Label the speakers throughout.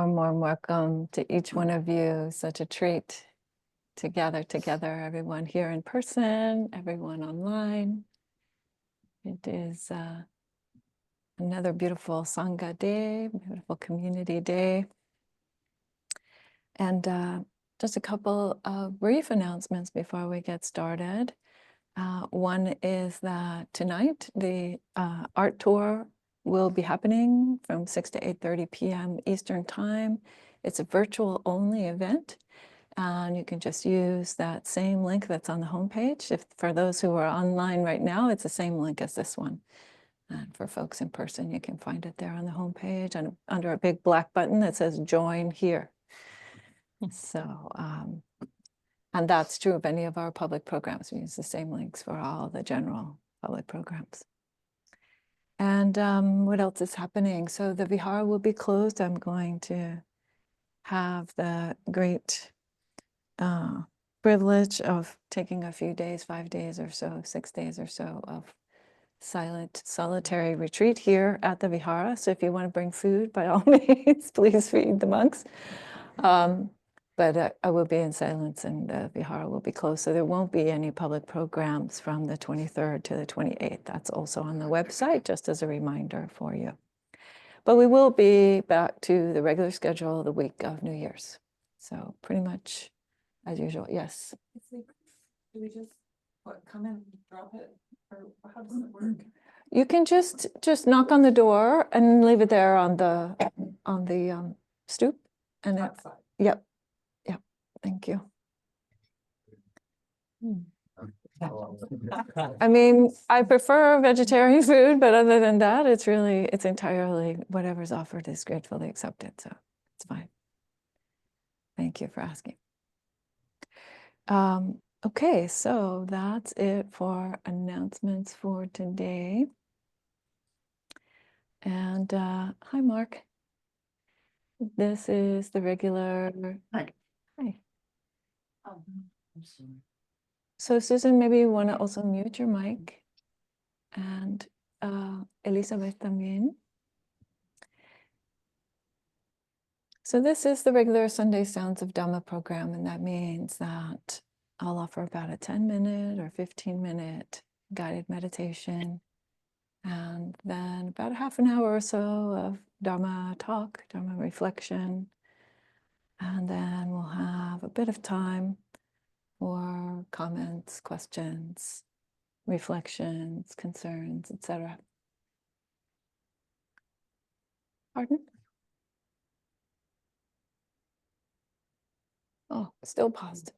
Speaker 1: warm, warm welcome to each one of you. Such a treat to gather together, everyone here in person, everyone online. It is another beautiful Sangha day, beautiful community day. And just a couple of brief announcements before we get started. One is that tonight the art tour will be happening from 6 to 8:30 p.m. Eastern Time. It's a virtual only event, and you can just use that same link that's on the homepage. If for those who are online right now, it's the same link as this one. And for folks in person, you can find it there on the homepage and under a big black button that says join here. So, and that's true of any of our public programs. We use the same links for all the general public programs. And what else is happening? So the vihara will be closed. I'm going to have the great privilege of taking a few days, 5 days or so, 6 days or so of silent, solitary retreat here at the vihara. So if you want to bring food, by all means, please feed the monks. But I will be in silence and the vihara will be closed. So there won't be any public programs from the 23rd to the 28th. That's also on the website, just as a reminder for you. But we will be back to the regular schedule the week of New Year's. So pretty much as usual. Yes.
Speaker 2: Do we just come and drop it, or how does it work?
Speaker 1: You can just knock on the door and leave it there on the stoop, and it, yep. Thank you. I mean, I prefer vegetarian food, but other than that, it's entirely whatever's offered is gratefully accepted. So it's fine. Thank you for asking. Okay, so that's it for announcements for today. And hi, Mark. This is the regular.
Speaker 2: Hi.
Speaker 1: Hi.
Speaker 2: I'm sorry.
Speaker 1: So Susan, maybe you want to also mute your mic, and Elizabeth también. So this is the regular Sunday Sounds of Dhamma program, and that means that I'll offer about a 10-minute or 15-minute guided meditation, and then about a half an hour or so of Dharma talk, Dharma reflection, and then we'll have a bit of time for comments, questions, reflections, concerns, etc. Pardon? Oh, still paused.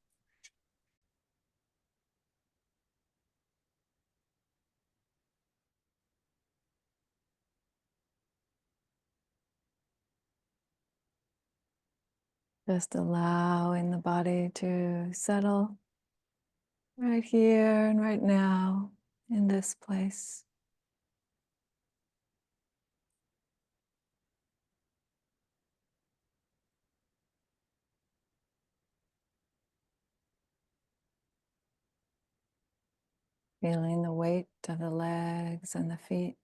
Speaker 1: Just allowing the body to settle right here and right now in this place. Feeling the weight of the legs and the feet.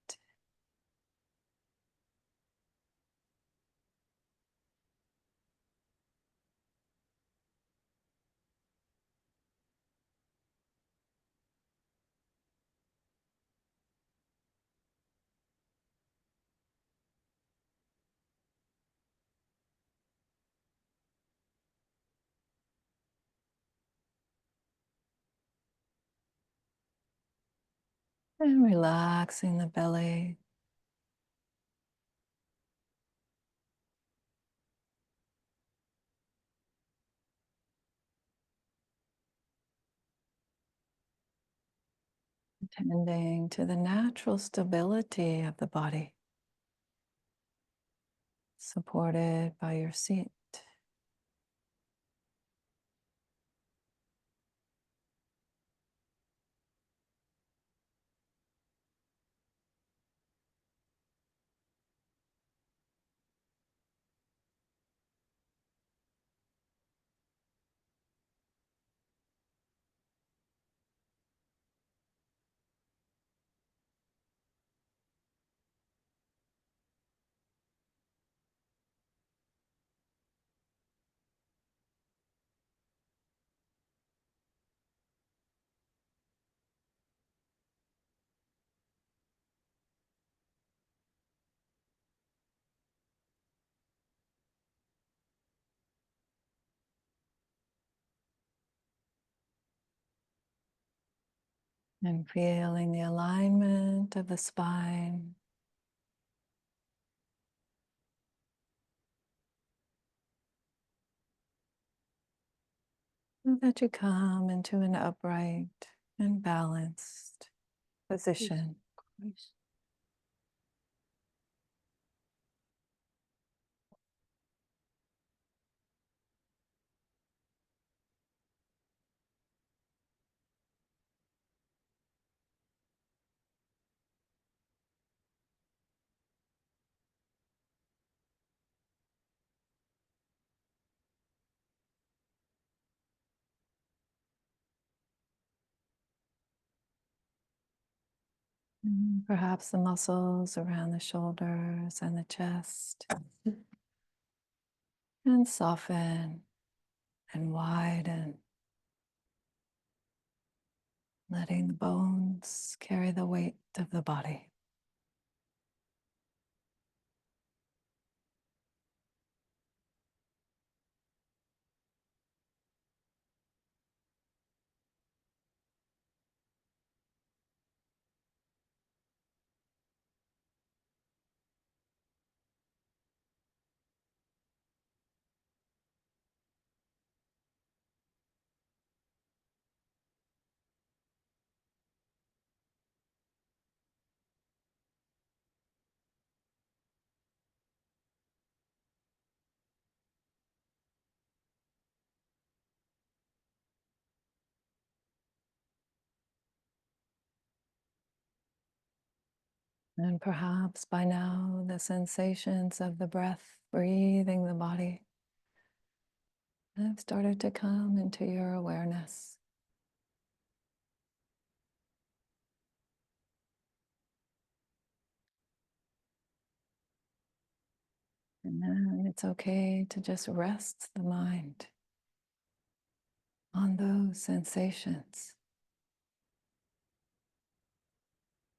Speaker 1: And relaxing the belly. Tending to the natural stability of the body, supported by your seat. And feeling the alignment of the spine. So that you come into an upright and balanced position. Perhaps the muscles around the shoulders and the chest. And soften and widen. Letting the bones carry the weight of the body. And perhaps by now the sensations of the breath breathing the body have started to come into your awareness. And then it's okay to just rest the mind on those sensations,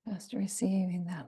Speaker 1: just receiving them.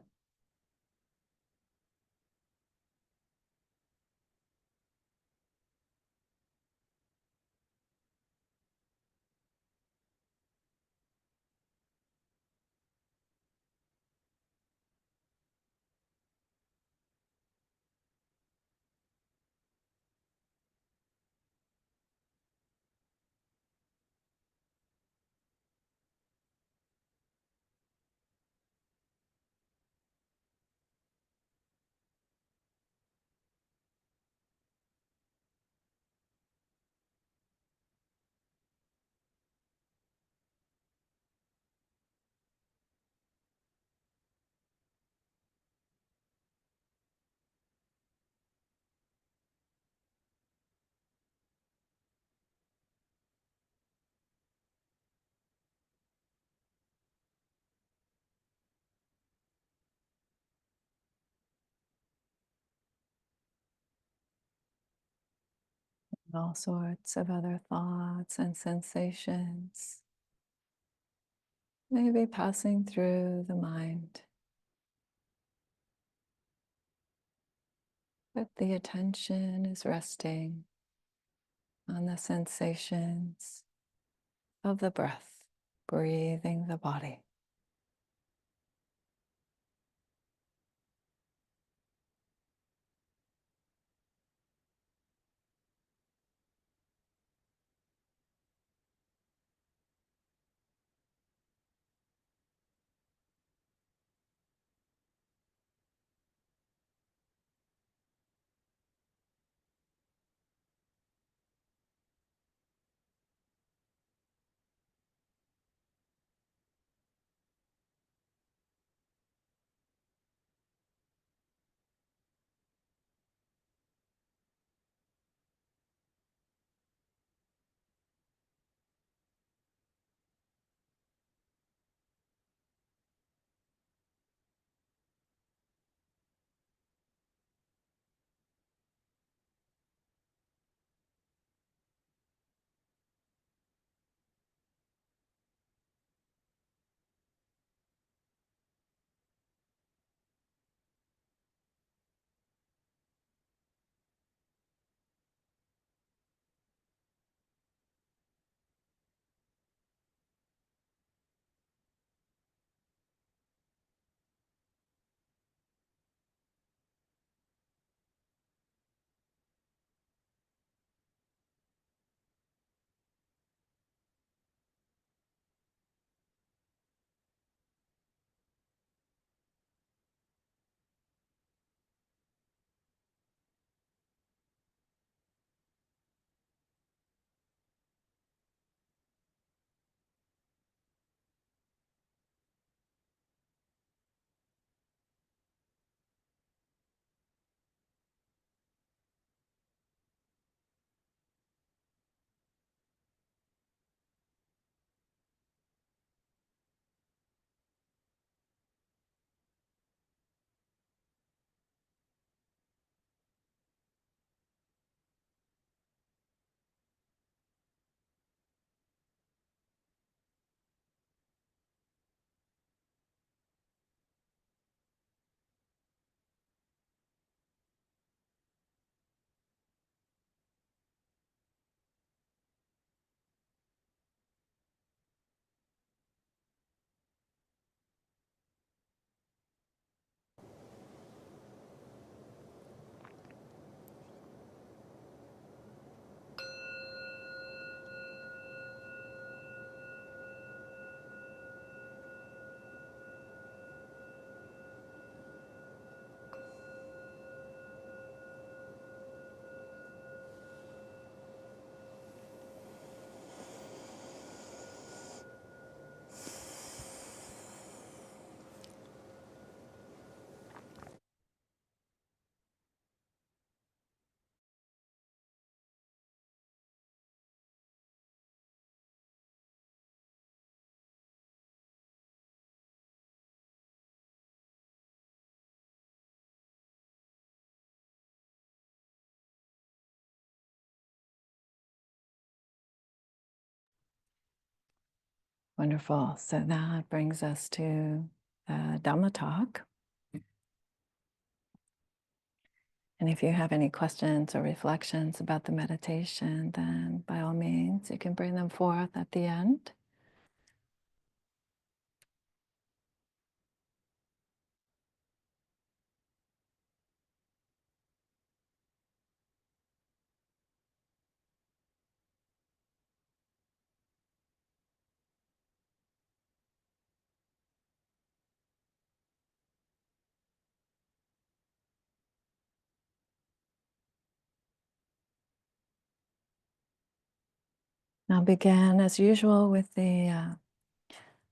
Speaker 1: All sorts of other thoughts and sensations may be passing through the mind. But the attention is resting on the sensations of the breath, breathing the body. Wonderful. So that brings us to the Dhamma talk. And if you have any questions or reflections about the meditation, then by all means, you can bring them forth at the end. I'll begin as usual with the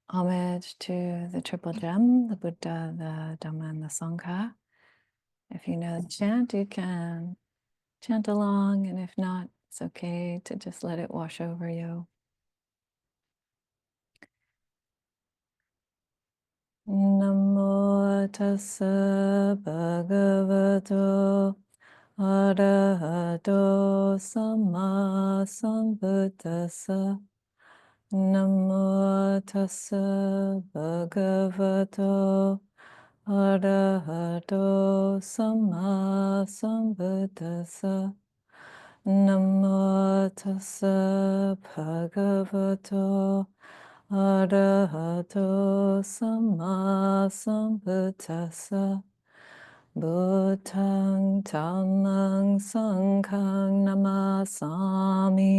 Speaker 1: homage to the triple gem, the Buddha, the Dhamma, and the Sangha. If you know the chant, you can chant along, and if not, it's okay to just let it wash over you. Namo tassa bhagavato arahato samma sambuddhassa. Namo tassa bhagavato arahato samma sambuddhassa. Namo tassa bhagavato arahato samma sambuddhassa. Buddhang dhammang sanghang namasami.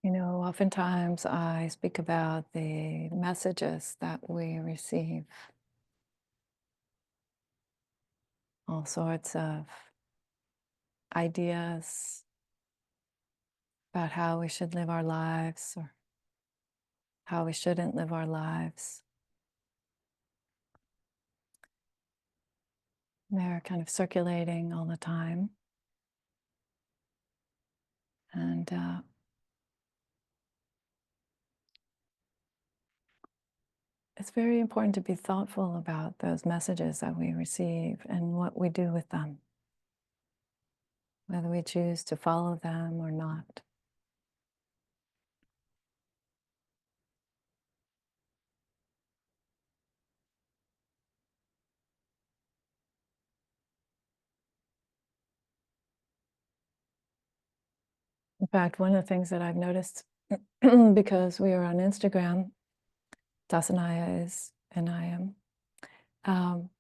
Speaker 1: You know, oftentimes I speak about the messages that we receive, all sorts of ideas about how we should live our lives or how we shouldn't live our lives. They're kind of circulating all the time. And it's very important to be thoughtful about those messages that we receive and what we do with them, whether we choose to follow them or not. In fact, one of the things that I've noticed, because we are on Instagram, Dassanaya is, and I am,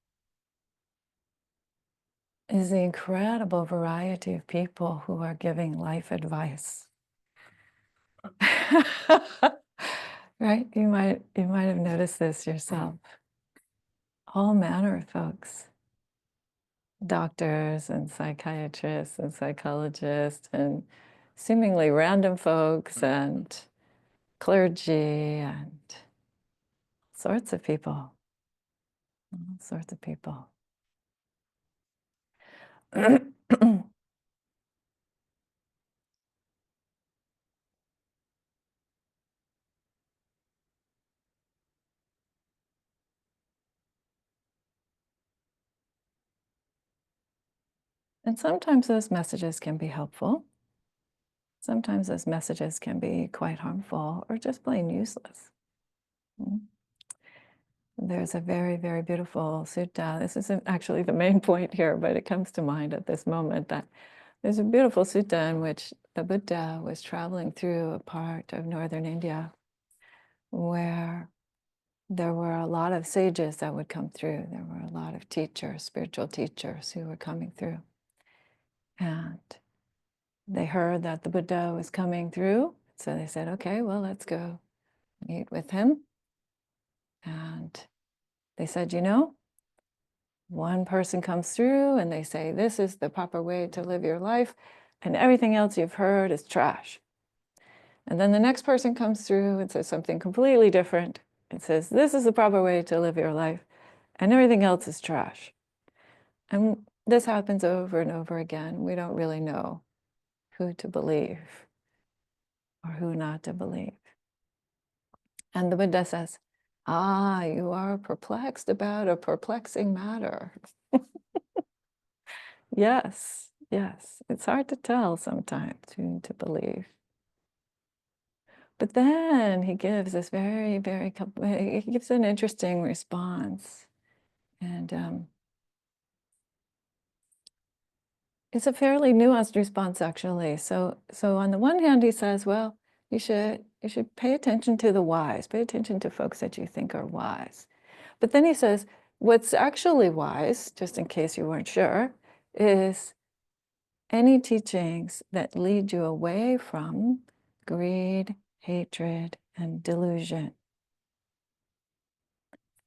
Speaker 1: is the incredible variety of people who are giving life advice. Right? You might have noticed this yourself. All manner of folks. Doctors and psychiatrists and psychologists and seemingly random folks and clergy and sorts of people. All sorts of people. And sometimes those messages can be helpful. Sometimes those messages can be quite harmful or just plain useless. There's a very, very beautiful sutta. This isn't actually the main point here, but it comes to mind at this moment that there's a beautiful sutta in which the Buddha was traveling through a part of northern India where there were a lot of sages that would come through. There were a lot of teachers, spiritual teachers who were coming through. And they heard that the Buddha was coming through. So they said, okay, well, let's go meet with him. And they said, you know, one person comes through and they say, this is the proper way to live your life, and everything else you've heard is trash. And then the next person comes through and says something completely different. It says, this is the proper way to live your life, and everything else is trash. And this happens over and over again. We don't really know who to believe or who not to believe. And the Buddha says, ah, you are perplexed about a perplexing matter. Yes, yes. It's hard to tell sometimes who to believe. But then he gives this he gives an interesting response. And it's a fairly nuanced response, actually. So on the one hand, he says, well, you should pay attention to the wise, pay attention to folks that you think are wise. But then he says, what's actually wise, just in case you weren't sure, is any teachings that lead you away from greed, hatred, and delusion.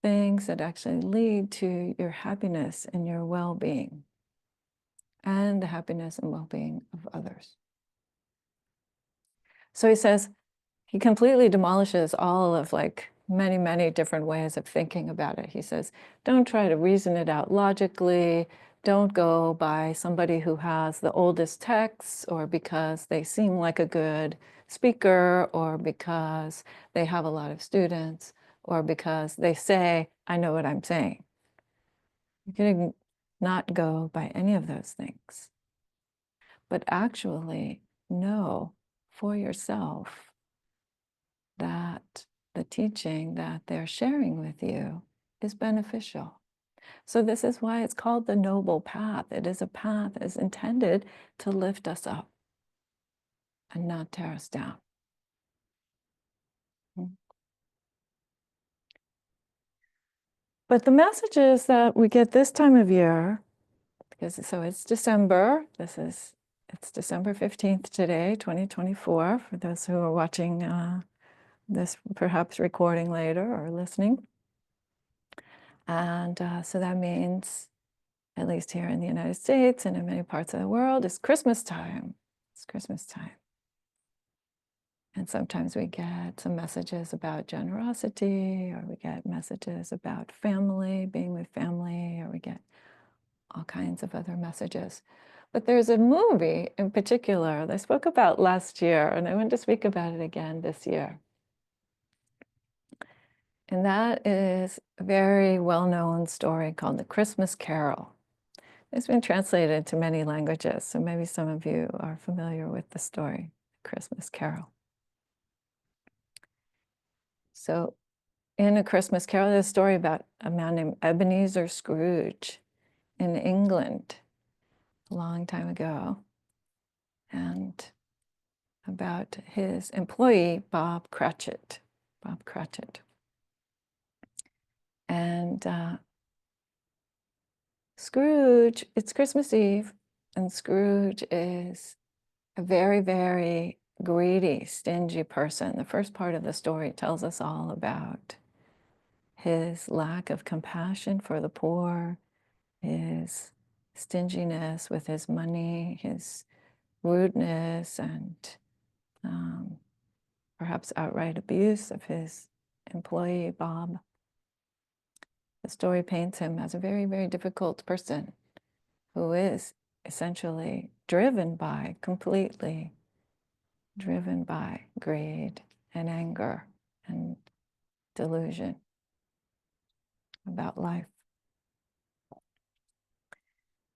Speaker 1: Things that actually lead to your happiness and your well-being, and the happiness and well-being of others. So he says, he completely demolishes all of many, many different ways of thinking about it. He says, don't try to reason it out logically. Don't go by somebody who has the oldest texts, or because they seem like a good speaker, or because they have a lot of students, or because they say, I know what I'm saying. You can not go by any of those things, but actually know for yourself that the teaching that they're sharing with you is beneficial. So this is why it's called the noble path. It is a path that is intended to lift us up and not tear us down. But the messages that we get this time of year, because so it's December, it's December 15th today, 2024, for those who are watching this perhaps recording later or listening. And so that means, at least here in the United States and in many parts of the world, it's Christmas time. It's Christmas time. And sometimes we get some messages about generosity, or we get messages about family, being with family, or we get all kinds of other messages. But there's a movie in particular that I spoke about last year, and I want to speak about it again this year. And that is a very well-known story called The Christmas Carol. It's been translated to many languages, so maybe some of you are familiar with the story, The Christmas Carol. So in A Christmas Carol, there's a story about a man named Ebenezer Scrooge in England a long time ago, and about his employee, Bob Cratchit. Bob Cratchit. And Scrooge, it's Christmas Eve, and Scrooge is a very, very greedy, stingy person. The first part of the story tells us all about his lack of compassion for the poor, his stinginess with his money, his rudeness, and perhaps outright abuse of his employee, Bob. The story paints him as a very, very difficult person who is essentially completely driven by greed and anger and delusion about life.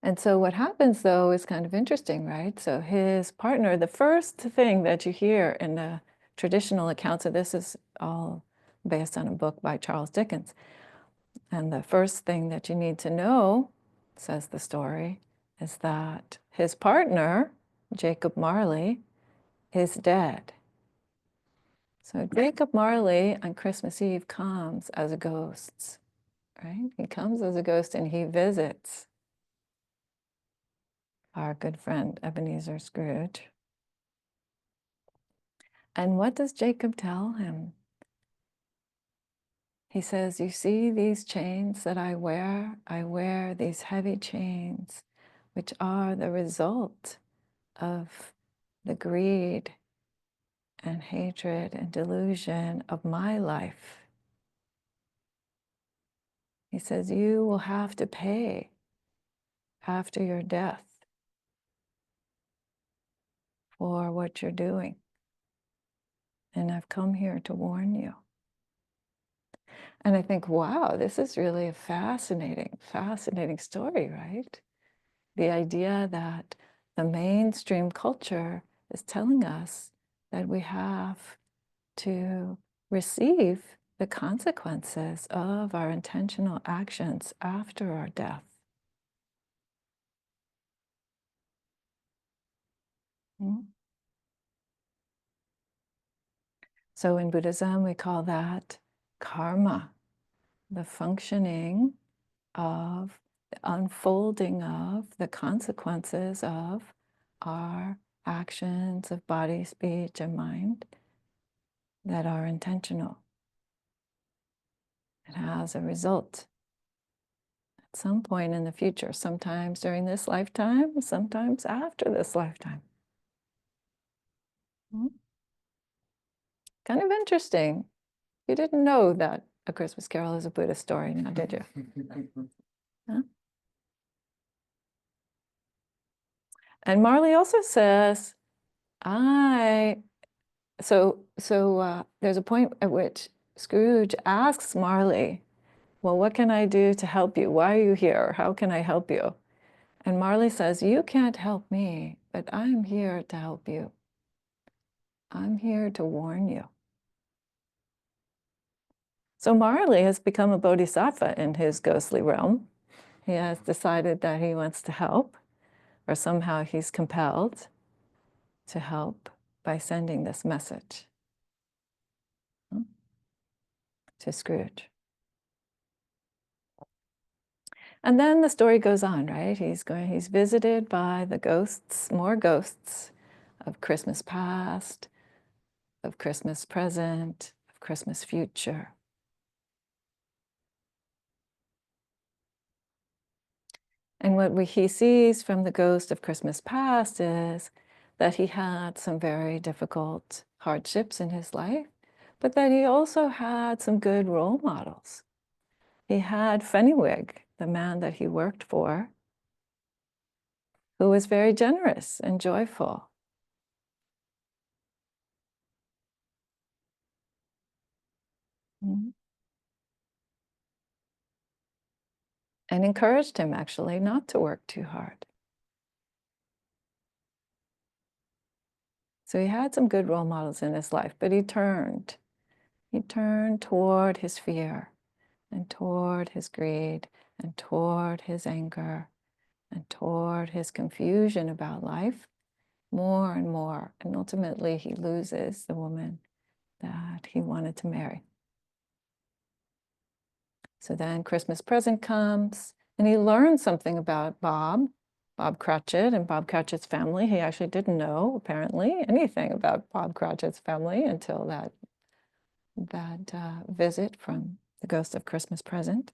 Speaker 1: And so what happens, though, is kind of interesting, right? So his partner, the first thing that you hear in the traditional accounts of this is all based on a book by Charles Dickens. And the first thing that you need to know, says the story, is that his partner, Jacob Marley, is dead. So Jacob Marley on Christmas Eve comes as a ghost, right? He comes as a ghost and he visits our good friend Ebenezer Scrooge. And what does Jacob tell him? He says, you see these chains that I wear these heavy chains, which are the result of the greed and hatred and delusion of my life. He says, you will have to pay after your death for what you're doing. And I've come here to warn you. And I think, wow, this is really a fascinating story, right? The idea that the mainstream culture is telling us that we have to receive the consequences of our intentional actions after our death. So in Buddhism, we call that karma, the functioning of the unfolding of the consequences of our actions of body, speech, and mind that are intentional. It has a result at some point in the future, sometimes during this lifetime, sometimes after this lifetime. Kind of interesting. You didn't know that A Christmas Carol is a Buddhist story now, did you? Huh? And Marley also says, there's a point at which Scrooge asks Marley, well, what can I do to help you? Why are you here? How can I help you? And Marley says, you can't help me, but I'm here to help you. I'm here to warn you. So Marley has become a bodhisattva in his ghostly realm. He has decided that he wants to help, or somehow he's compelled to help by sending this message to Scrooge. And then the story goes on, right? He's visited by the ghosts, more ghosts of Christmas past, of Christmas present, of Christmas future. And what he sees from the ghost of Christmas past is that he had some very difficult hardships in his life, but that he also had some good role models. He had Fenwick, the man that he worked for, who was very generous and joyful. And encouraged him, actually, not to work too hard. So he had some good role models in his life, but he turned toward his fear and toward his greed and toward his anger and toward his confusion about life more and more. And ultimately, he loses the woman that he wanted to marry. So then Christmas present comes, and he learns something about Bob Cratchit and Bob Cratchit's family. He actually didn't know, apparently, anything about Bob Cratchit's family until that visit from the ghost of Christmas present.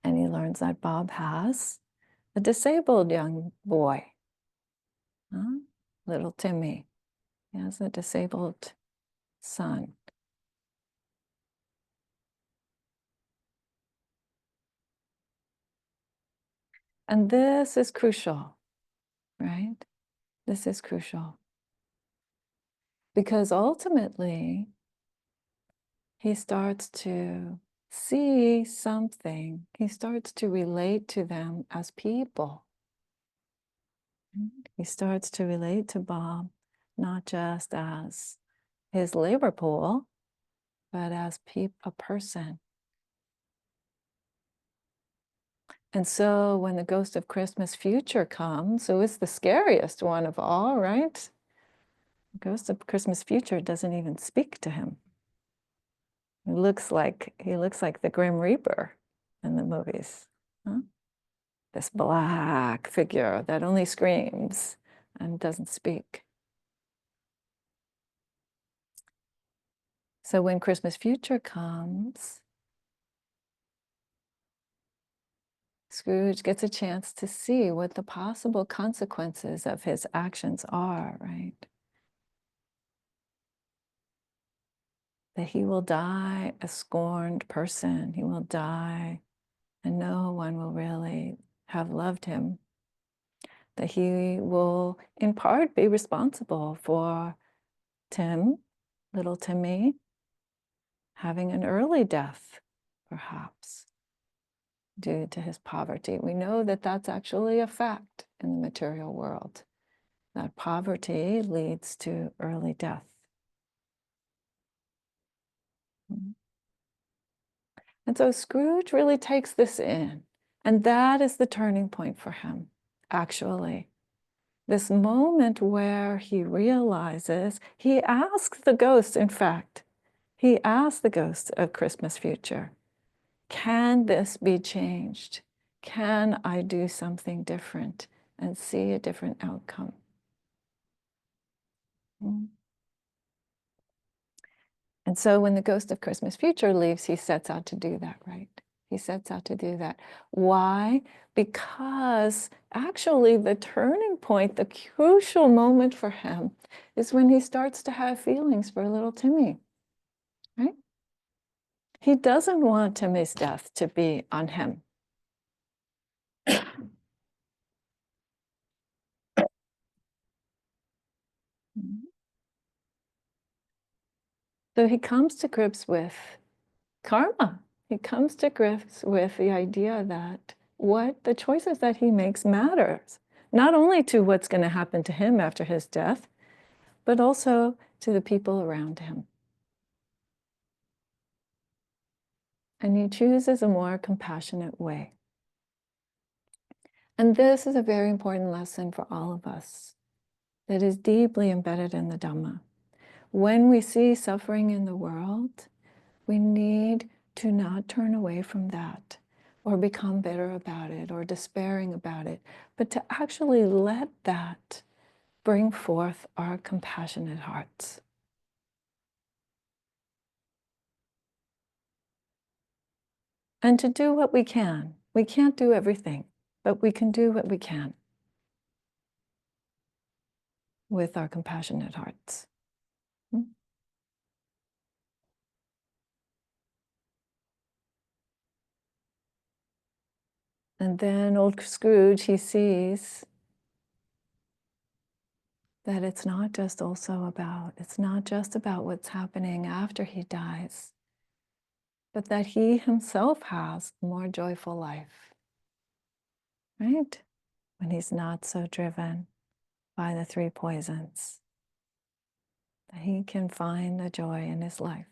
Speaker 1: And he learns that Bob has a disabled young boy, little Timmy. He has a disabled son. And this is crucial, right? This is crucial. Because ultimately, he starts to see something. He starts to relate to them as people. He starts to relate to Bob, not just as his labor pool, but as a person. And so when the ghost of Christmas future comes, so it's the scariest one of all, right? The ghost of Christmas future doesn't even speak to him. He looks like the Grim Reaper in the movies. Huh? This black figure that only screams and doesn't speak. So when Christmas future comes, Scrooge gets a chance to see what the possible consequences of his actions are, right? That he will die a scorned person. He will die and no one will really have loved him. That he will, in part, be responsible for Tim, little Timmy, having an early death, perhaps, due to his poverty. We know that that's actually a fact in the material world, that poverty leads to early death. And so Scrooge really takes this in, and that is the turning point for him, actually. This moment where he realizes, he asks the ghost, in fact, he asks the ghost of Christmas future, can this be changed? Can I do something different and see a different outcome? And so when the ghost of Christmas future leaves, he sets out to do that, right? He sets out to do that. Why? Because actually the turning point, the crucial moment for him is when he starts to have feelings for little Timmy, right? He doesn't want Timmy's death to be on him. So he comes to grips with karma. He comes to grips with the idea that what the choices that he makes matters, not only to what's going to happen to him after his death, but also to the people around him. And he chooses a more compassionate way. And this is a very important lesson for all of us that is deeply embedded in the Dhamma. When we see suffering in the world, we need to not turn away from that or become bitter about it or despairing about it, but to actually let that bring forth our compassionate hearts. And to do what we can. We can't do everything, but we can do what we can with our compassionate hearts. And then old Scrooge, he sees that it's not just about what's happening after he dies, but that he himself has a more joyful life, right? When he's not so driven by the three poisons, that he can find the joy in his life.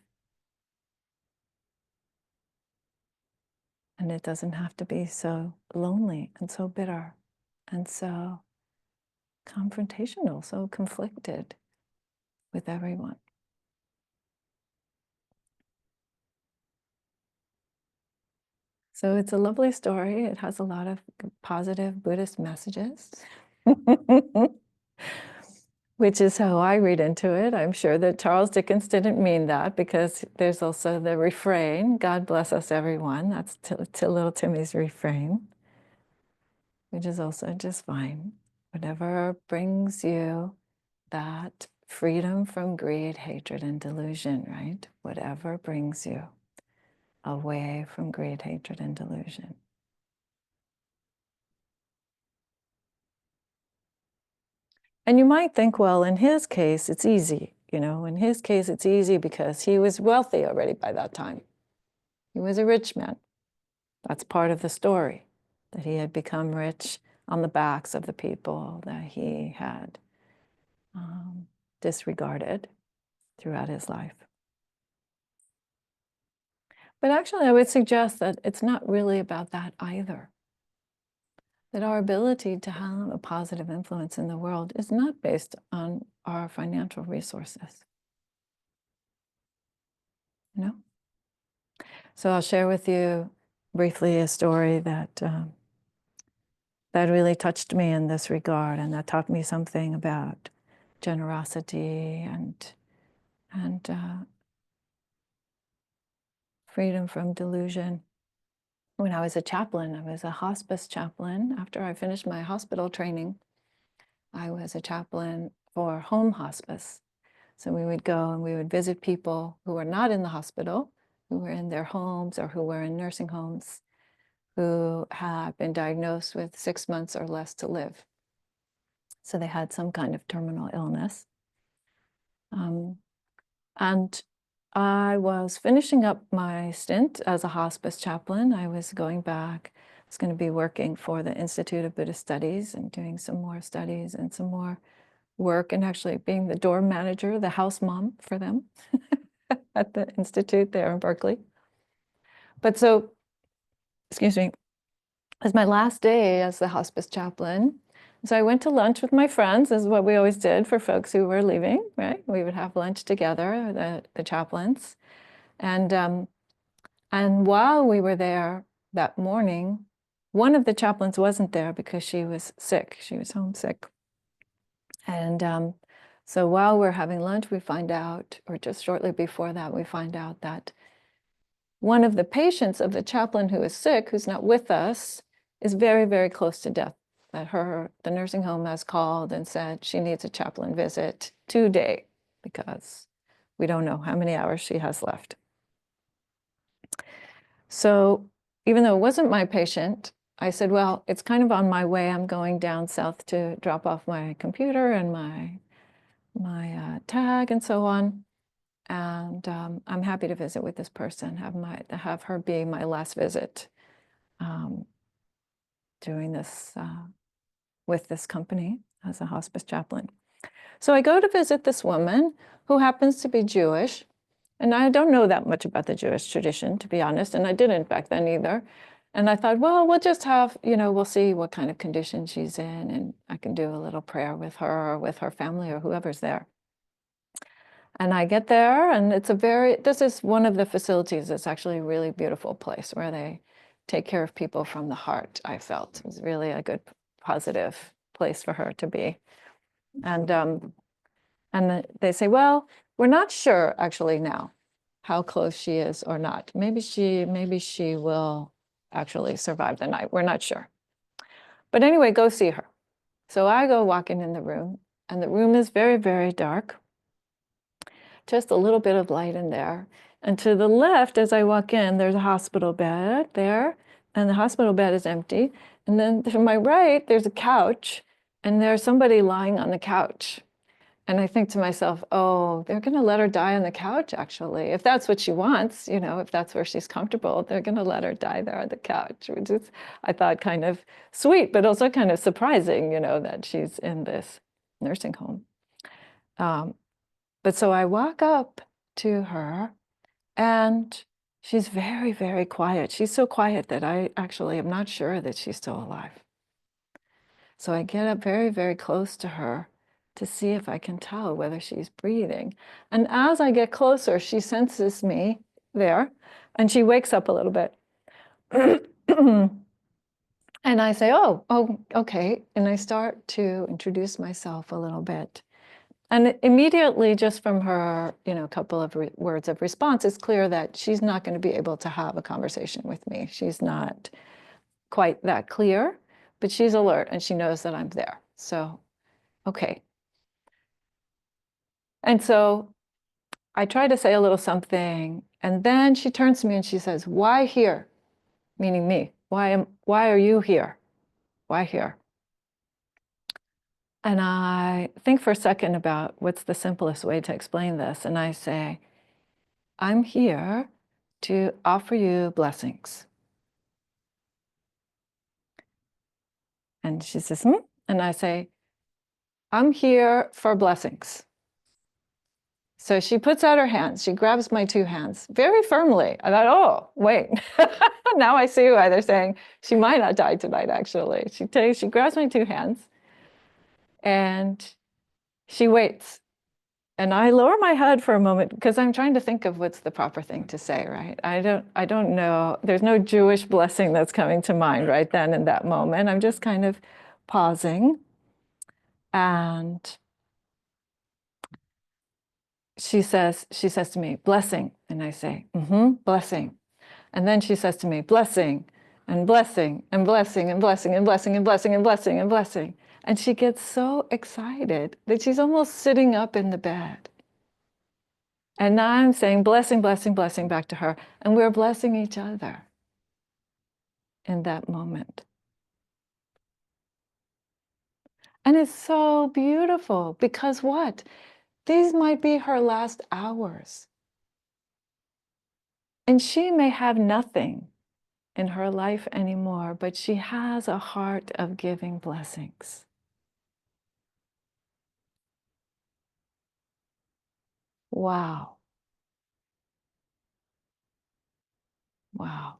Speaker 1: And it doesn't have to be so lonely and so bitter and so confrontational, so conflicted with everyone. So it's a lovely story. It has a lot of positive Buddhist messages, which is how I read into it. I'm sure that Charles Dickens didn't mean that, because there's also the refrain, God bless us everyone. That's to little Timmy's refrain, which is also just fine. Whatever brings you that freedom from greed, hatred, and delusion, right? Whatever brings you away from greed, hatred, and delusion. And you might think, well, in his case, it's easy. In his case, it's easy because he was wealthy already by that time. He was a rich man. That's part of the story, that he had become rich on the backs of the people that he had disregarded throughout his life. But actually, I would suggest that it's not really about that either. that our ability to have a positive influence in the world is not based on our financial resources. You know? So I'll share with you briefly a story that that really touched me in this regard, and that taught me something about generosity and freedom from delusion. When I was a chaplain, I was a hospice chaplain. After I finished my hospital training, I was a chaplain for home hospice. So we would go and we would visit people who were not in the hospital, who were in their homes or who were in nursing homes, who had been diagnosed with 6 months or less to live. So they had some kind of terminal illness. And I was finishing up my stint as a hospice chaplain. I was going back. I was going to be working for the Institute of Buddhist Studies and doing some more studies and some more work, and actually being the dorm manager, the house mom for them at the Institute there in Berkeley. But so, excuse me, it was my last day as the hospice chaplain. So I went to lunch with my friends. This is what we always did for folks who were leaving, right? We would have lunch together, the chaplains. And while we were there that morning, one of the chaplains wasn't there because she was sick. She was homesick. And so while we're having lunch, we find out, or just shortly before that, we find out that one of the patients of the chaplain who is sick, who's not with us, is very, very close to death. That the nursing home has called and said she needs a chaplain visit today because we don't know how many hours she has left. So even though it wasn't my patient, I said, well, it's kind of on my way. I'm going down south to drop off my computer and my tag and so on. And I'm happy to visit with this person, have her be my last visit doing this with this company as a hospice chaplain. So I go to visit this woman who happens to be Jewish. And I don't know that much about the Jewish tradition, to be honest, and I didn't back then either. And I thought, well, we'll just have, we'll see what kind of condition she's in, and I can do a little prayer with her or with her family or whoever's there. And I get there, and this is one of the facilities that's actually a really beautiful place where they take care of people from the heart, I felt. It was really a good, positive place for her to be. And they say, well, we're not sure actually now how close she is or not. Maybe she will actually survive the night. We're not sure. But anyway, go see her. So I go walking in the room, and the room is very, very dark. Just a little bit of light in there. And to the left, as I walk in, there's a hospital bed there, and the hospital bed is empty. And then to my right, there's a couch, and there's somebody lying on the couch. And I think to myself, oh, they're going to let her die on the couch, actually. If that's what she wants, if that's where she's comfortable, they're going to let her die there on the couch, which is, I thought, kind of sweet, but also kind of surprising, that she's in this nursing home. But so I walk up to her, and she's very, very quiet. She's so quiet that I actually am not sure that she's still alive. So I get up very, very close to her to see if I can tell whether she's breathing. And as I get closer, she senses me there, and she wakes up a little bit. And I say, oh, okay. And I start to introduce myself a little bit. And immediately, just from her, a couple of words of response, it's clear that she's not going to be able to have a conversation with me. She's not quite that clear, but she's alert and she knows that I'm there. So, okay. And so I try to say a little something, and then she turns to me and she says, why here? Meaning me. Why are you here? Why here? And I think for a second about what's the simplest way to explain this. And I say, I'm here to offer you blessings. And she says, And I say, I'm here for blessings. So she puts out her hands. She grabs my two hands very firmly. I thought, oh, wait. Now I see why they're saying she might not die tonight, actually. She grabs my two hands and she waits. And I lower my head for a moment because I'm trying to think of what's the proper thing to say, right? I don't know. There's no Jewish blessing that's coming to mind right then in that moment. I'm just kind of pausing. And she says to me, blessing. And I say, blessing. And then she says to me, blessing and blessing and blessing and blessing and blessing and blessing and blessing and blessing. And she gets so excited that she's almost sitting up in the bed. And now I'm saying blessing, blessing, blessing back to her. And we're blessing each other in that moment. And it's so beautiful because what? These might be her last hours. And she may have nothing in her life anymore, but she has a heart of giving blessings. Wow. Wow.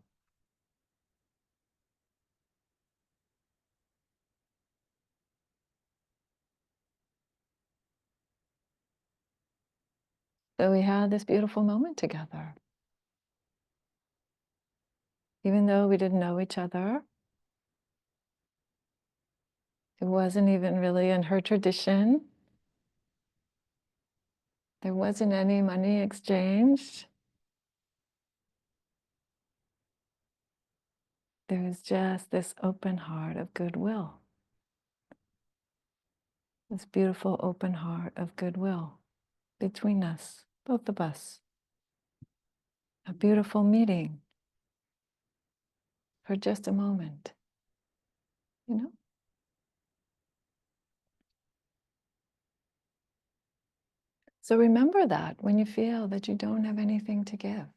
Speaker 1: So we had this beautiful moment together. Even though we didn't know each other, it wasn't even really in her tradition. There wasn't any money exchanged. There was just this open heart of goodwill. This beautiful open heart of goodwill between us, both of us. A beautiful meeting for just a moment, you know? So remember that when you feel that you don't have anything to give,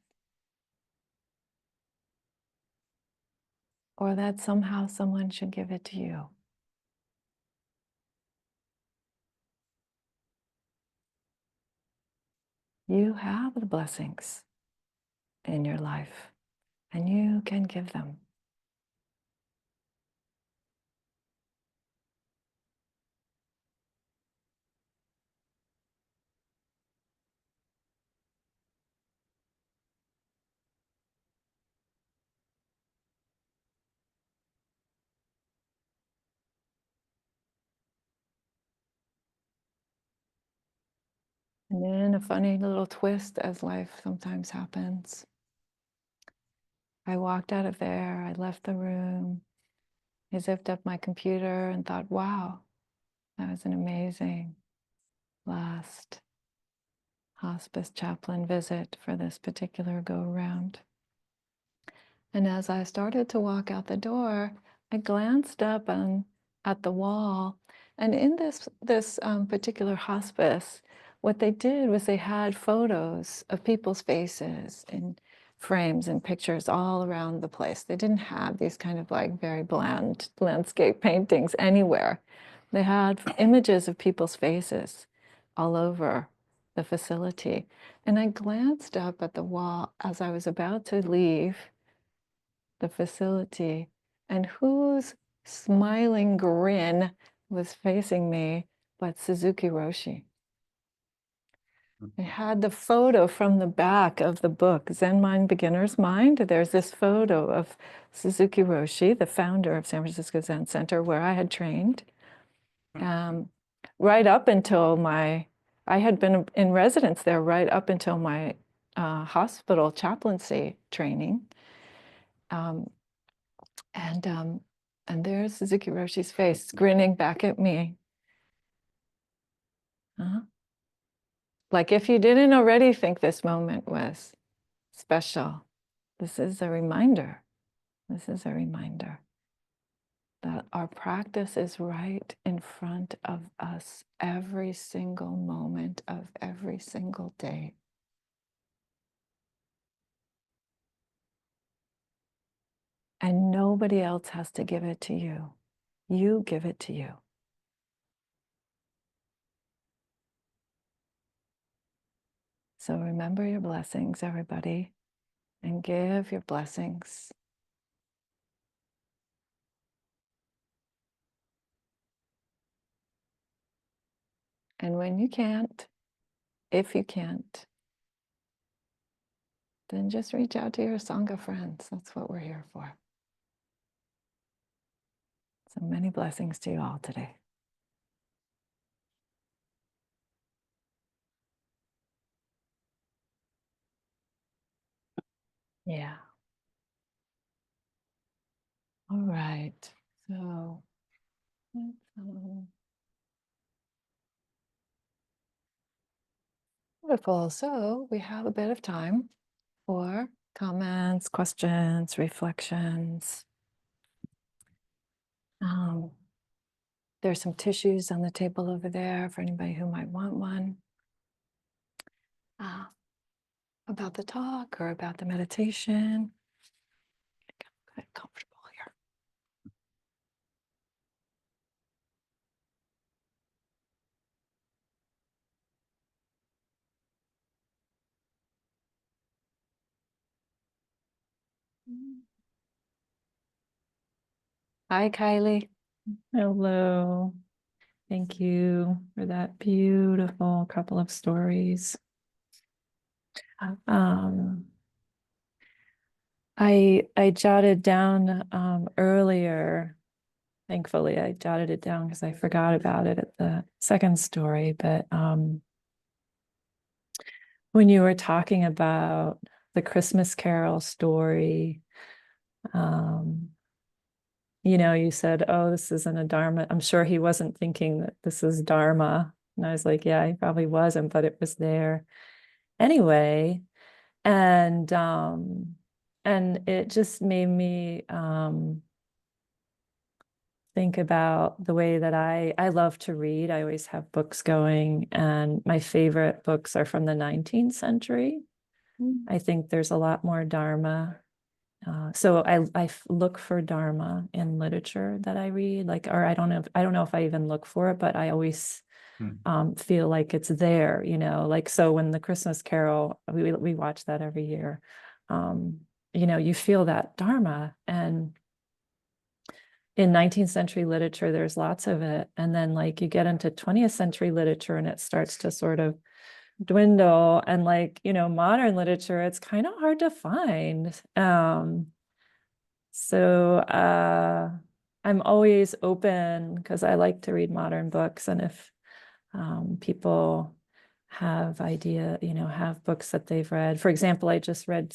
Speaker 1: or that somehow someone should give it to you. You have the blessings in your life, and you can give them. And then a funny little twist, as life sometimes happens. I walked out of there, I left the room, I zipped up my computer and thought, wow, that was an amazing last hospice chaplain visit for this particular go-around. And as I started to walk out the door, I glanced up at the wall. And in this particular hospice, what they did was they had photos of people's faces in frames and pictures all around the place. They didn't have these kind of like very bland landscape paintings anywhere. They had images of people's faces all over the facility. And I glanced up at the wall as I was about to leave the facility, and whose smiling grin was facing me but Suzuki Roshi. I had the photo from the back of the book, Zen Mind, Beginner's Mind. There's this photo of Suzuki Roshi, the founder of San Francisco Zen Center, where I had trained. Right up until I had been in residence there right up until my hospital chaplaincy training. And there's Suzuki Roshi's face grinning back at me. Like if you didn't already think this moment was special, this is a reminder. This is a reminder that our practice is right in front of us every single moment of every single day. And nobody else has to give it to you. You give it to you. So remember your blessings, everybody, and give your blessings And when you can't, if you can't, then just reach out to your Sangha friends. That's what we're here for. So many blessings to you all today. Yeah. All right. So, wonderful. So we have a bit of time for comments, questions, reflections. There's some tissues on the table over there for anybody who might want one. About the talk or about the meditation. Get comfortable here. Hi, Kylie.
Speaker 3: Hello. Thank you for that beautiful couple of stories. I jotted down earlier, thankfully I jotted it down because I forgot about it at the second story, but when you were talking about the Christmas Carol story, you said, oh, this isn't a Dharma. I'm sure he wasn't thinking that this is Dharma. And I was like, yeah, he probably wasn't, but it was there anyway. And it just made me think about the way that I love to read. I always have books going, and my favorite books are from the 19th century. I think there's a lot more Dharma. So I look for Dharma in literature that I read, or I don't know if I even look for it, but I always feel like it's there, so when the Christmas Carol, we watch that every year, you feel that Dharma. And in 19th century literature, there's lots of it. And then you get into 20th century literature and it starts to sort of dwindle, and modern literature, it's kind of hard to find. So I'm always open because I like to read modern books, and if people have have books that they've read. For example, I just read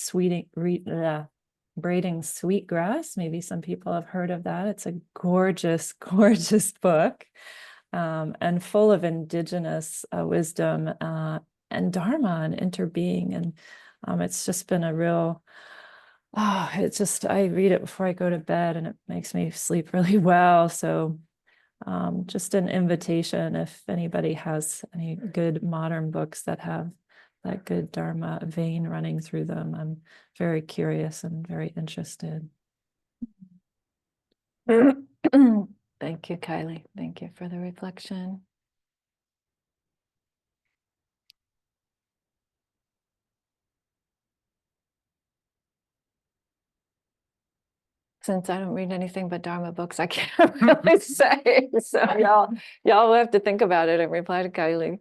Speaker 3: Braiding Sweetgrass. Maybe some people have heard of that. It's a gorgeous, gorgeous book, and full of indigenous wisdom and Dharma and interbeing. And it's just been a real, I read it before I go to bed and it makes me sleep really well. So just an invitation, if anybody has any good modern books that have that good Dharma vein running through them, I'm very curious and very interested.
Speaker 1: Thank you, Kylie. Thank you for the reflection. Since I don't read anything but Dharma books, I can't really say. So y'all will have to think about it and reply to Kylie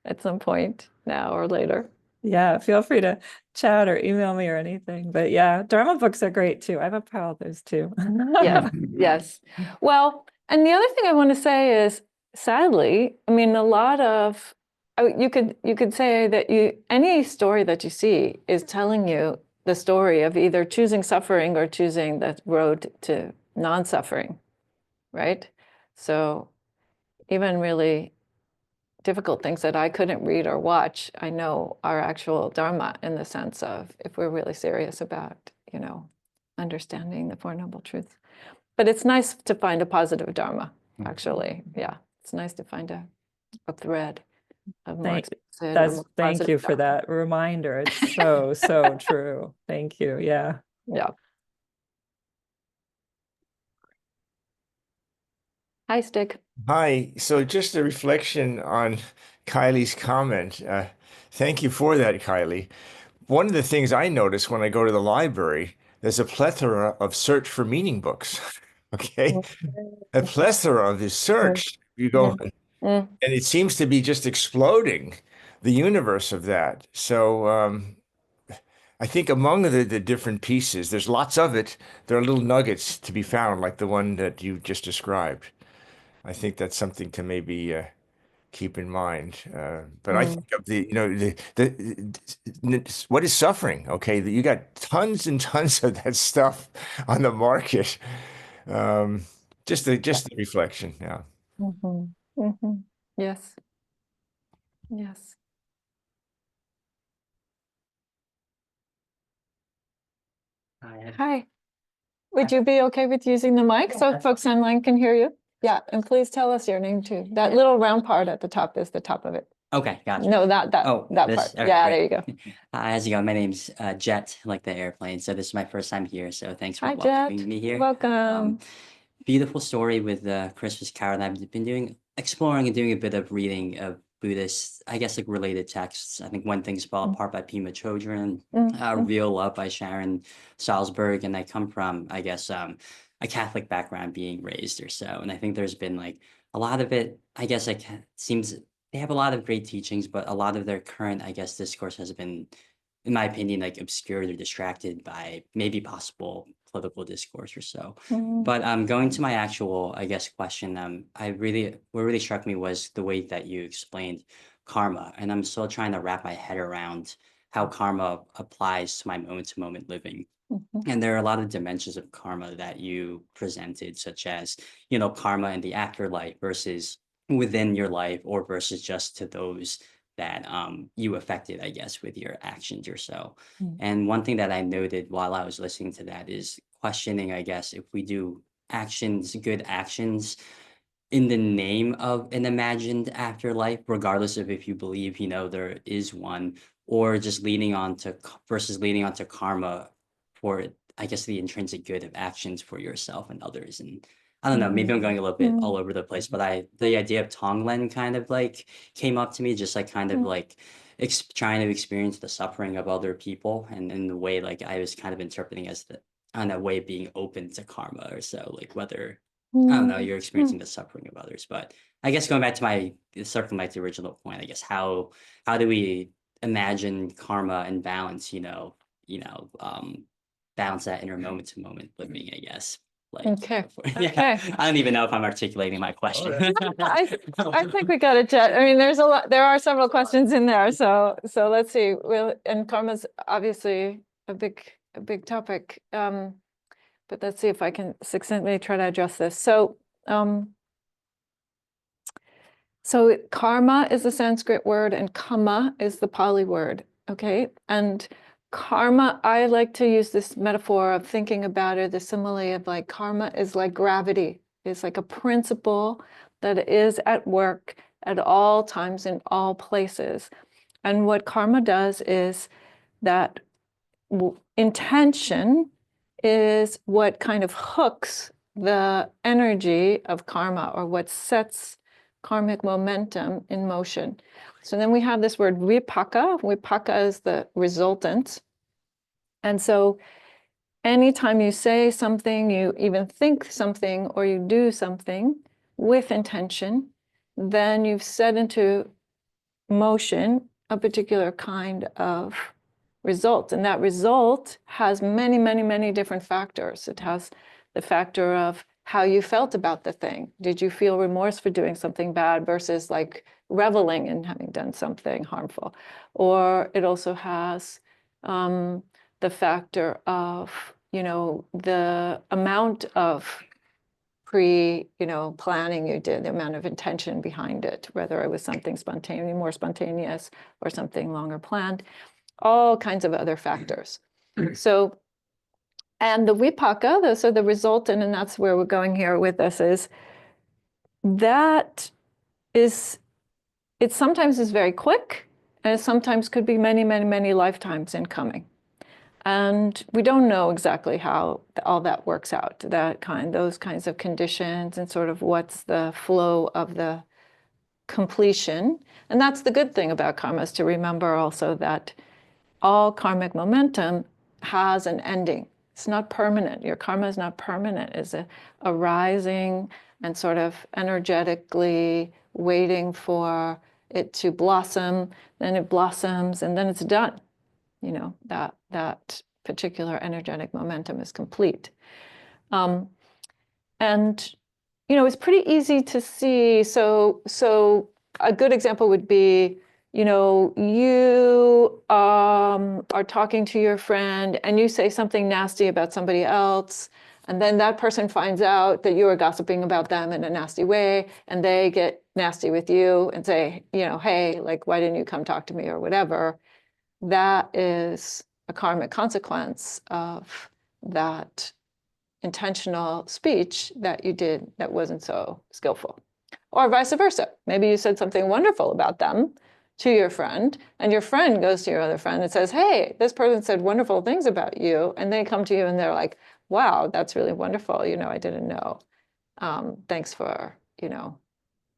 Speaker 1: at some point now or later.
Speaker 3: Yeah, feel free to chat or email me or anything. But yeah, Dharma books are great too. I have a pile of those too.
Speaker 1: Yes, yes. Well, and the other thing I want to say is, sadly, I mean, a lot of you could say that any story that you see is telling you the story of either choosing suffering or choosing the road to non-suffering, right? So even really difficult things that I couldn't read or watch, I know are actual Dharma, in the sense of, if we're really serious about, understanding the Four Noble Truths. But it's nice to find a positive Dharma, actually. Yeah, it's nice to find a thread of more explicit or more
Speaker 3: Thank you
Speaker 1: positive
Speaker 3: for
Speaker 1: Dharma.
Speaker 3: that reminder. It's so true. Thank you. Yeah.
Speaker 1: Yeah. Hi, Stick.
Speaker 4: Hi. So just a reflection on Kylie's comment. Thank you for that, Kylie. One of the things I notice when I go to the library, there's a plethora of search for meaning books. Okay. A plethora of this search. You go,
Speaker 1: Mm.
Speaker 4: And it seems to be just exploding the universe of that. So I think among the different pieces, there's lots of it. There are little nuggets to be found, like the one that you just described. I think that's something to maybe keep in mind. But I
Speaker 1: Mm.
Speaker 4: think of what is suffering? Okay, that you got tons and tons of that stuff on the market. Um, just the reflection. Yeah.
Speaker 1: Mhm. Mhm. Yes. Yes. Hi. Would you be okay with using the mic so folks online can hear you? Yeah, and please tell us your name too. That little round part at the top is the top of it.
Speaker 5: Okay, gotcha.
Speaker 1: No, that
Speaker 5: This,
Speaker 1: part.
Speaker 5: okay,
Speaker 1: Yeah,
Speaker 5: great.
Speaker 1: there you go.
Speaker 5: Hi, how's it going? My name's Jet, like the airplane. So this is my first time here. So thanks for
Speaker 1: Hi, Jet.
Speaker 5: welcoming me here.
Speaker 1: Welcome.
Speaker 5: Beautiful story with the Christmas Carol. I've been exploring and doing a bit of reading of Buddhist, I guess, like related texts. I think One Thing's Fall Apart by Pema Chodron, Real Love by Sharon Salzberg, and I come from, I guess, a Catholic background, being raised or so. And I think there's been like a lot of it, I guess, like seems they have a lot of great teachings, but a lot of their current, I guess, discourse has been, in my opinion, like obscured or distracted by maybe possible political discourse or so. But going to my actual, I guess, question, what really struck me was the way that you explained karma, and I'm still trying to wrap my head around how karma applies to my moment-to-moment living. And there are a lot of dimensions of karma that you presented, such as, karma in the afterlife versus within your life, or versus just to those that you affected, I guess, with your actions or so. And one thing that I noted while I was listening to that is questioning, I guess, if we do good actions in the name of an imagined afterlife, regardless of if you believe, there is one, or just versus leaning on to karma for, I guess, the intrinsic good of actions for yourself and others. And I don't know, maybe I'm going a little bit all over the place, but the idea of Tonglen kind of like came up to me, just like kind of like trying to experience the suffering of other people, and in the way like I was kind of interpreting as on a way of being open to karma or so, like whether I don't know, you're experiencing the suffering of others. But I guess going back to circling back to the original point, I guess how do we imagine karma and balance, balance that inner moment to moment living, I guess. Like,
Speaker 1: Okay.
Speaker 5: yeah,
Speaker 1: Okay.
Speaker 5: I don't even know if I'm articulating my question.
Speaker 1: I think we got it, Jet. I mean, there are several questions in there. So let's see. And karma's obviously a big topic. But let's see if I can succinctly try to address this. So karma is the Sanskrit word and kama is the Pali word. Okay. And karma, I like to use this metaphor of thinking about it, the simile of like karma is like gravity. It's like a principle that is at work at all times in all places. And what karma does is that intention is what kind of hooks the energy of karma, or what sets karmic momentum in motion. So then we have this word vipaka. Vipaka is the resultant. And so anytime you say something, you even think something, or you do something with intention, then you've set into motion a particular kind of result. And that result has many, many, many different factors. It has the factor of how you felt about the thing. Did you feel remorse for doing something bad versus like reveling in having done something harmful? Or it also has the factor of, the amount of planning you did, the amount of intention behind it, whether it was something more spontaneous or something longer planned, all kinds of other factors. So, and the vipaka, so the resultant, and that's where we're going here with this, it sometimes is very quick, and it sometimes could be many, many, many lifetimes in coming. And we don't know exactly how all that works out, those kinds of conditions, and sort of what's the flow of the completion. And that's the good thing about karma, is to remember also that all karmic momentum has an ending. It's not permanent. Your karma is not permanent. It's a rising and sort of energetically waiting for it to blossom, then it blossoms, and then it's done. You know, that particular energetic momentum is complete. And, you know, it's pretty easy to see. So a good example would be, you know, you are talking to your friend and you say something nasty about somebody else, and then that person finds out that you are gossiping about them in a nasty way, and they get nasty with you and say, you know, hey, like, why didn't you come talk to me or whatever? That is a karmic consequence of that intentional speech that you did that wasn't so skillful. Or vice versa. Maybe you said something wonderful about them to your friend, and your friend goes to your other friend and says, hey, this person said wonderful things about you. And they come to you and they're like, wow, that's really wonderful. You know, I didn't know. Thanks for, you know,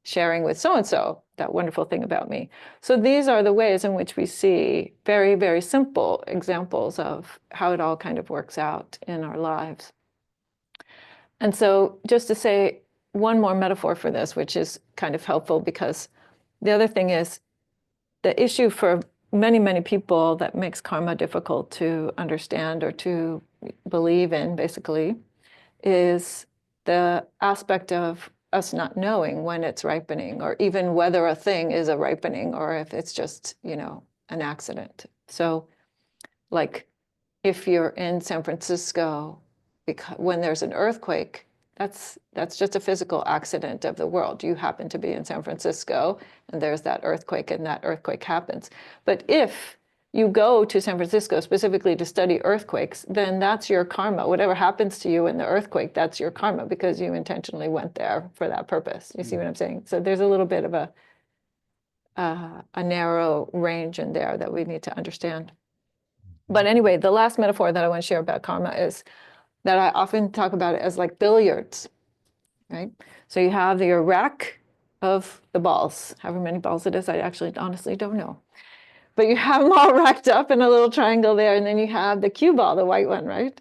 Speaker 1: sharing with so-and-so that wonderful thing about me. So these are the ways in which we see very, very simple examples of how it all kind of works out in our lives. And so just to say one more metaphor for this, which is kind of helpful, because the other thing is the issue for many, many people that makes karma difficult to understand or to believe in, basically, is the aspect of us not knowing when it's ripening, or even whether a thing is a ripening, or if it's just, you know, an accident. So like if you're in San Francisco, when there's an earthquake, that's just a physical accident of the world. You happen to be in San Francisco and there's that earthquake, and that earthquake happens. But if you go to San Francisco specifically to study earthquakes, then that's your karma. Whatever happens to you in the earthquake, that's your karma, because you intentionally went there for that purpose. You see what I'm saying? So there's a little bit of a narrow range in there that we need to understand. But anyway, the last metaphor that I want to share about karma is that I often talk about it as like billiards, right? So you have your rack of the balls, however many balls it is, I actually honestly don't know. But you have them all racked up in a little triangle there, and then you have the cue ball, the white one, right?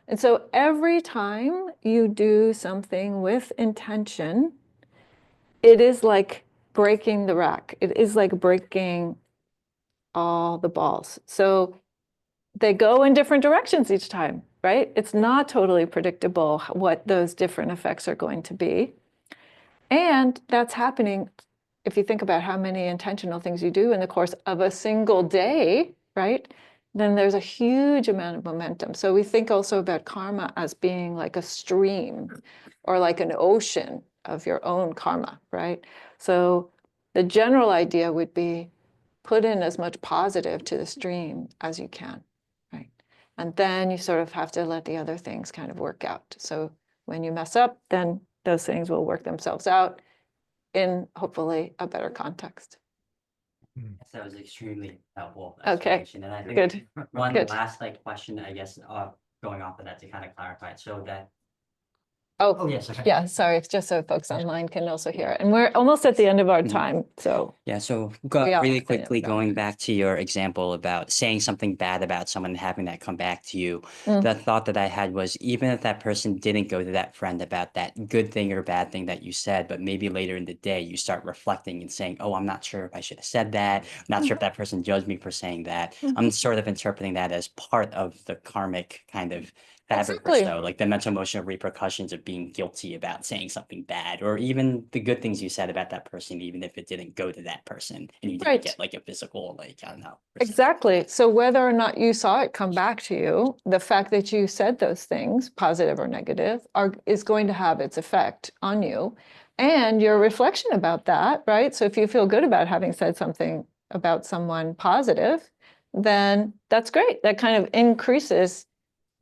Speaker 1: And so every time you do something with intention, it is like breaking the rack. It is like breaking all the balls. So they go in different directions each time, right? It's not totally predictable what those different effects are going to be. And that's happening if you think about how many intentional things you do in the course of a single day, right? Then there's a huge amount of momentum. So we think also about karma as being like a stream or like an ocean of your own karma, right? So the general idea would be put in as much positive to the stream as you can, right? And then you sort of have to let the other things kind of work out. So when you mess up, then those things will work themselves out in hopefully a better context.
Speaker 5: That was extremely helpful
Speaker 1: Okay,
Speaker 5: explanation. And I think
Speaker 1: good.
Speaker 5: one
Speaker 1: Good.
Speaker 5: last question, I guess, going off of that to kind of clarify it. So that
Speaker 1: Oh,
Speaker 5: yes, okay.
Speaker 1: yeah, sorry, it's just so folks online can also hear it. And we're almost at the end of our time, so.
Speaker 5: Yeah, so
Speaker 1: We are
Speaker 5: really
Speaker 1: at the end
Speaker 5: quickly
Speaker 1: of our
Speaker 5: going back to your example about saying something bad about someone and having that come back to you,
Speaker 1: Mm.
Speaker 5: the thought that I had was, even if that person didn't go to that friend about that good thing or bad thing that you said, but maybe later in the day you start reflecting and saying, oh, I'm not sure if I should have said that. I'm not sure if that person judged me for saying that. I'm sort of interpreting that as part of the karmic kind of fabric or
Speaker 1: Exactly.
Speaker 5: so, like the mental emotional repercussions of being guilty about saying something bad, or even the good things you said about that person, even if it didn't go to that person and you didn't
Speaker 1: Right.
Speaker 5: get like a physical, like, I don't know.
Speaker 1: Exactly. So whether or not you saw it come back to you, the fact that you said those things, positive or negative, is going to have its effect on you. And your reflection about that, right? So if you feel good about having said something about someone positive, then that's great. That kind of increases,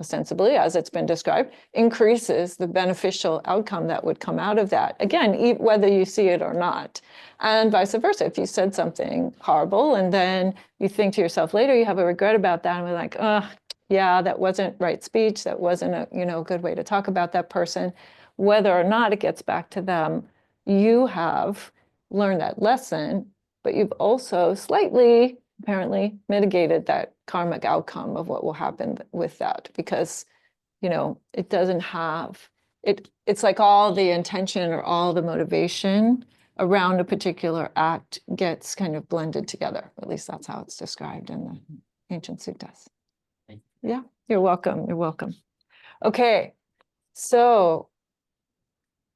Speaker 1: ostensibly, as it's been described, increases the beneficial outcome that would come out of that. Again, whether you see it or not. And vice versa. If you said something horrible and then you think to yourself later, you have a regret about that, and we're like, oh, yeah, that wasn't right speech. That wasn't a good way to talk about that person. Whether or not it gets back to them, you have learned that lesson, but you've also slightly, apparently, mitigated that karmic outcome of what will happen with that, because it doesn't have it's like all the intention or all the motivation around a particular act gets kind of blended together. At least that's how it's described in the ancient suttas.
Speaker 5: Thank
Speaker 1: Yeah, you're welcome. You're welcome. Okay, so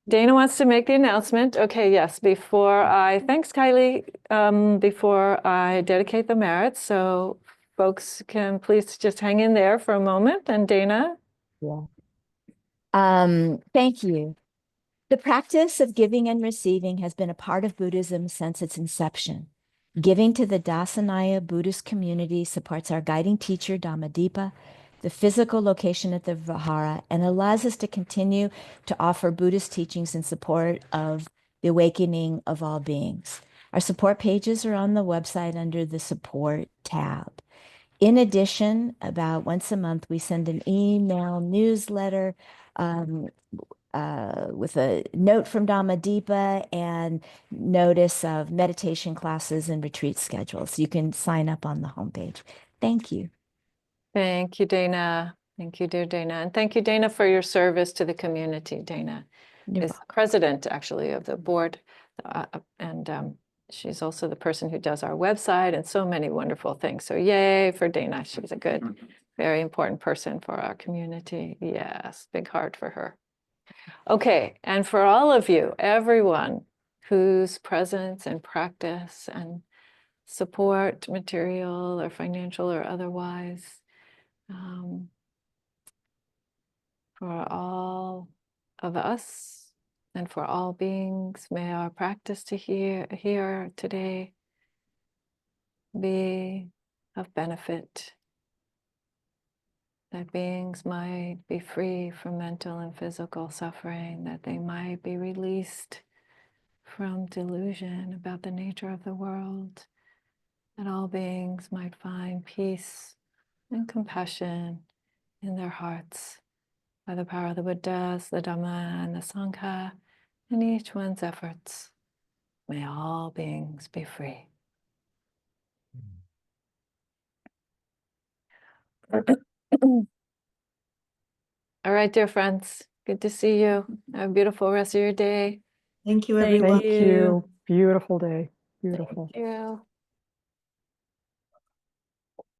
Speaker 1: Dana wants to make the announcement. Okay, yes, thanks, Kylie. Before I dedicate the merits, so folks can please just hang in there for a moment. And Dana?
Speaker 6: Yeah. Thank you. The practice of giving and receiving has been a part of Buddhism since its inception. Giving to the Dassanaya Buddhist Community supports our guiding teacher, Dhammadīpā, the physical location at the vihara, and allows us to continue to offer Buddhist teachings in support of the awakening of all beings. Our support pages are on the website under the support tab. In addition, about once a month, we send an email newsletter with a note from Dhammadīpā and notice of meditation classes and retreat schedules. You can sign up on the homepage. Thank you.
Speaker 1: Thank you, Dana. Thank you, dear Dana. And thank you, Dana, for your service to the community. Dana
Speaker 6: You're
Speaker 1: is president, actually, of the board. And she's also the person who does our website and so many wonderful things. So yay for Dana. She's a good, very important person for our community. Yes, big heart for her. Okay, and for all of you, everyone whose presence and practice and support, material or financial or otherwise, for all of us and for all beings, may our practice to here today be of benefit, that beings might be free from mental and physical suffering, that they might be released from delusion about the nature of the world, that all beings might find peace and compassion in their hearts by the power of the Buddhas, the Dhamma, and the Sangha, and each one's efforts. May all beings be free. All right, dear friends, good to see you. Have a beautiful rest of your day.
Speaker 2: Thank you,
Speaker 3: Thank
Speaker 2: everyone.
Speaker 3: you.
Speaker 7: Beautiful day. Beautiful.
Speaker 1: Thank you.